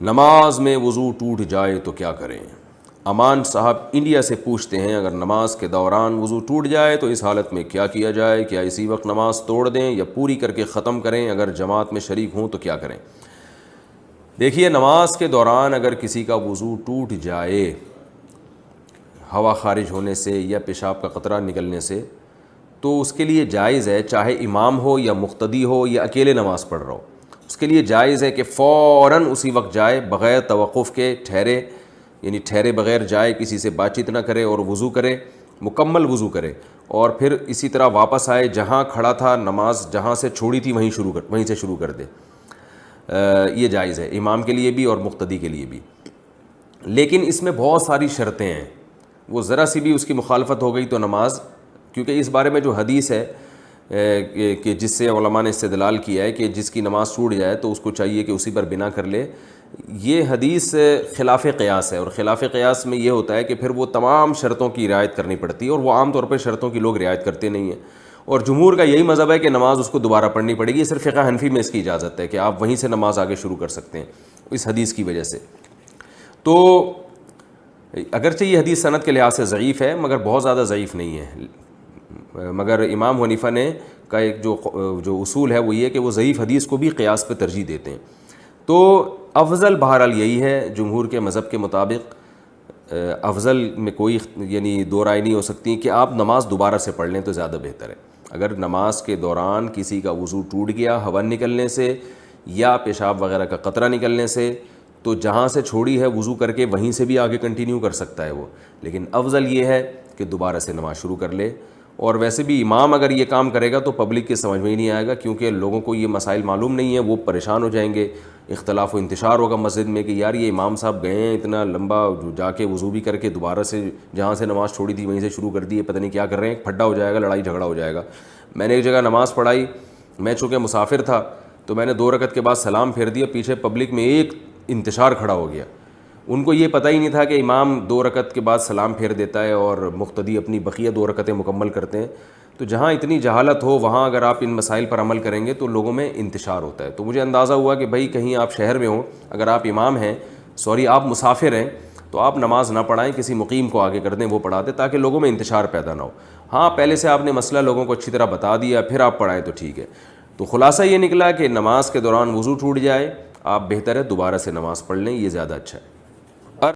نماز میں وضو ٹوٹ جائے تو کیا کریں؟ امان صاحب انڈیا سے پوچھتے ہیں، اگر نماز کے دوران وضو ٹوٹ جائے تو اس حالت میں کیا کیا جائے؟ کیا اسی وقت نماز توڑ دیں یا پوری کر کے ختم کریں؟ اگر جماعت میں شریک ہوں تو کیا کریں؟ دیکھیے، نماز کے دوران اگر کسی کا وضو ٹوٹ جائے ہوا خارج ہونے سے یا پیشاب کا قطرہ نکلنے سے، تو اس کے لیے جائز ہے، چاہے امام ہو یا مقتدی ہو یا اکیلے نماز پڑھ رہا ہو، اس کے لیے جائز ہے کہ فوراً اسی وقت جائے، بغیر توقف کے ٹھہرے، یعنی ٹھہرے بغیر جائے، کسی سے بات چیت نہ کرے اور وضو کرے، مکمل وضو کرے، اور پھر اسی طرح واپس آئے، جہاں کھڑا تھا نماز جہاں سے چھوڑی تھی وہیں سے شروع کر دے۔ یہ جائز ہے امام کے لیے بھی اور مقتدی کے لیے بھی، لیکن اس میں بہت ساری شرطیں ہیں، وہ ذرا سی بھی اس کی مخالفت ہو گئی تو نماز، کیونکہ اس بارے میں جو حدیث ہے کہ جس سے علماء نے استدلال کیا ہے کہ جس کی نماز ٹوٹ جائے تو اس کو چاہیے کہ اسی پر بنا کر لے، یہ حدیث خلاف قیاس ہے، اور خلاف قیاس میں یہ ہوتا ہے کہ پھر وہ تمام شرطوں کی رعایت کرنی پڑتی ہے، اور وہ عام طور پہ شرطوں کی لوگ رعایت کرتے نہیں ہیں، اور جمہور کا یہی مذہب ہے کہ نماز اس کو دوبارہ پڑھنی پڑے گی۔ صرف فقہ حنفی میں اس کی اجازت ہے کہ آپ وہیں سے نماز آگے شروع کر سکتے ہیں اس حدیث کی وجہ سے۔ تو اگرچہ یہ حدیث سند کے لحاظ سے ضعیف ہے مگر بہت زیادہ ضعیف نہیں ہے، مگر امام حنیفہ نے کا ایک جو اصول ہے وہ یہ کہ وہ ضعیف حدیث کو بھی قیاس پہ ترجیح دیتے ہیں۔ تو افضل بہرحال یہی ہے جمہور کے مذہب کے مطابق، افضل میں کوئی یعنی دو رائے نہیں ہو سکتی کہ آپ نماز دوبارہ سے پڑھ لیں تو زیادہ بہتر ہے۔ اگر نماز کے دوران کسی کا وضو ٹوٹ گیا ہوا نکلنے سے یا پیشاب وغیرہ کا قطرہ نکلنے سے، تو جہاں سے چھوڑی ہے وضو کر کے وہیں سے بھی آگے کنٹینیو کر سکتا ہے وہ، لیکن افضل یہ ہے کہ دوبارہ سے نماز شروع کر لے۔ اور ویسے بھی امام اگر یہ کام کرے گا تو پبلک کے سمجھ میں ہی نہیں آئے گا، کیونکہ لوگوں کو یہ مسائل معلوم نہیں ہیں، وہ پریشان ہو جائیں گے، اختلاف و انتشار ہوگا مسجد میں کہ یار یہ امام صاحب گئے ہیں اتنا لمبا جا کے وضو بھی کر کے دوبارہ سے جہاں سے نماز چھوڑی تھی وہیں سے شروع کر دی ہے، پتہ نہیں کیا کر رہے ہیں، پھڈا ہو جائے گا، لڑائی جھگڑا ہو جائے گا۔ میں نے ایک جگہ نماز پڑھائی، میں چونکہ مسافر تھا تو میں نے 2 رکعت کے بعد سلام پھیر دیا، پیچھے پبلک میں ایک انتشار کھڑا ہو گیا، ان کو یہ پتہ ہی نہیں تھا کہ امام 2 رکعت کے بعد سلام پھیر دیتا ہے اور مقتدی اپنی بقیہ 2 رکعتیں مکمل کرتے ہیں۔ تو جہاں اتنی جہالت ہو وہاں اگر آپ ان مسائل پر عمل کریں گے تو لوگوں میں انتشار ہوتا ہے۔ تو مجھے اندازہ ہوا کہ بھائی کہیں آپ شہر میں ہوں، اگر آپ امام ہیں، آپ مسافر ہیں، تو آپ نماز نہ پڑھائیں، کسی مقیم کو آگے کر دیں، وہ پڑھا دیں تاکہ لوگوں میں انتشار پیدا نہ ہو۔ ہاں پہلے سے آپ نے مسئلہ لوگوں کو اچھی طرح بتا دیا پھر آپ پڑھائیں تو ٹھیک ہے۔ تو خلاصہ یہ نکلا کہ نماز کے دوران وضو ٹوٹ جائے، آپ بہتر ہے دوبارہ سے نماز پڑھ لیں، یہ زیادہ اچھا ہے۔